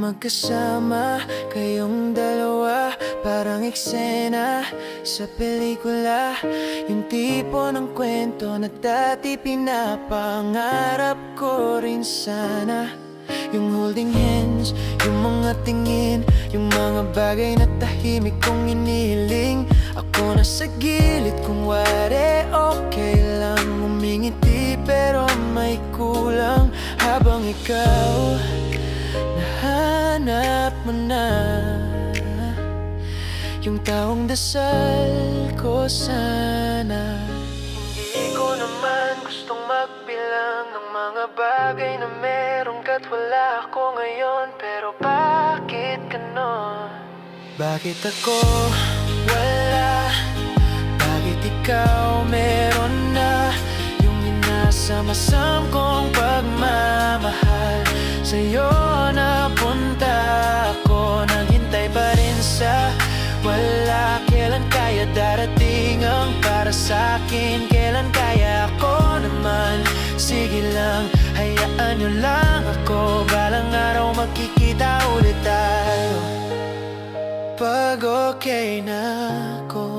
Magkasama kayong dalawa, parang eksena sa pelikula. Yung tipo ng kwento na dati pinapangarap ko rin sana. Yung holding hands, yung mga tingin, yung mga bagay na tahimik kong inihiling. Ako na sa gilid kung wari, okay lang umingiti pero may kulang. Habang ikaw nahanap mo na yung taong dasal ko sana. Hindi ko naman gustong magbilang ng mga bagay na meron ka't wala ako ngayon. Pero bakit ganon? Bakit ako wala? Bakit ikaw meron na? Yung inasam-asam kong pagmamahal sa'yo napunta ako, naghintay pa rin sa wala. Kailan kaya darating ang para sa'kin? Kailan kaya ako naman? Sige lang, hayaan nyo lang ako. Balang araw magkikita ulit tayo pag okay na ako.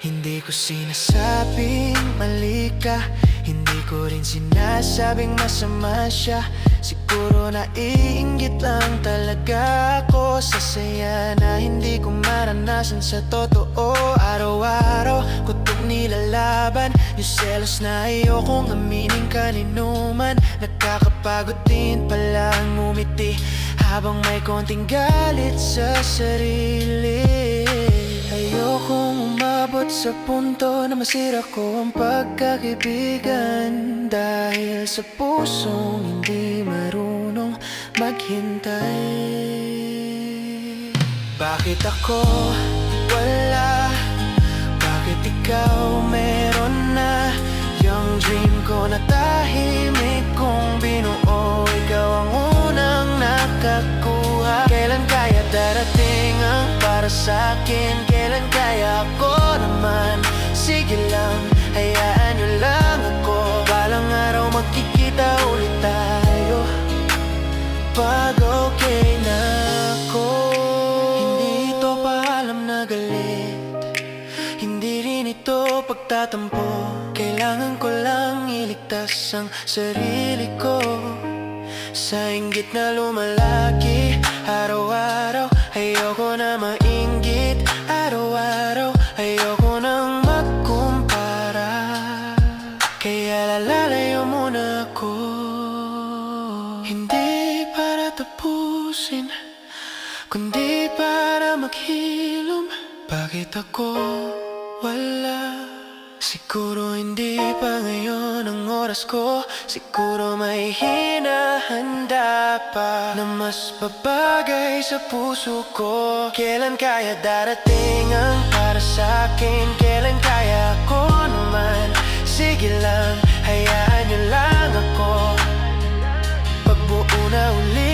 Hindi ko sinasabing mali ka, hindi ko rin sinasabing masama siya. Siguro naiinggit lang talaga ako sa saya na hindi ko maranasan sa totoo. Araw-araw ko itong nilalaban, yung selos na ayokong aminin kaninuman. Nakakapagod din palang ngumiti habang may konting galit sa sarili. Ayokong umabot sa punto na masira ko ang pagkakaibigan dahil sa pusong hindi marunong maghintay. Bakit ako wala? Bakit ikaw meron na? Yung dream ko na tahimik kong binuo, ikaw ang unang nakakuha. Kailan kaya darating ang para sa'kin? Kailan kaya ako naman? Sige lang, hayaan nyo lang ako. Balang araw magkikita ulit tayo pag okay na ako. Hindi ito paalam na galit, hindi rin ito pagtatampo. Kailangan ko lang iligtas ang sarili ko sa inggit na lumalaki. Araw-araw ayoko na mainggit, araw-araw ayoko nang magkumpara. Kaya lalayo muna ako, hindi para tapusin, kundi para maghilom. Bakit ako wala? Siguro hindi pa ngayon ang oras ko. Siguro may hinahanda pa na mas babagay sa puso ko. Kailan kaya darating ang para sa'kin? Kailan kaya ako naman? Sige lang, hayaan nyo lang ako. Pagbuo na uli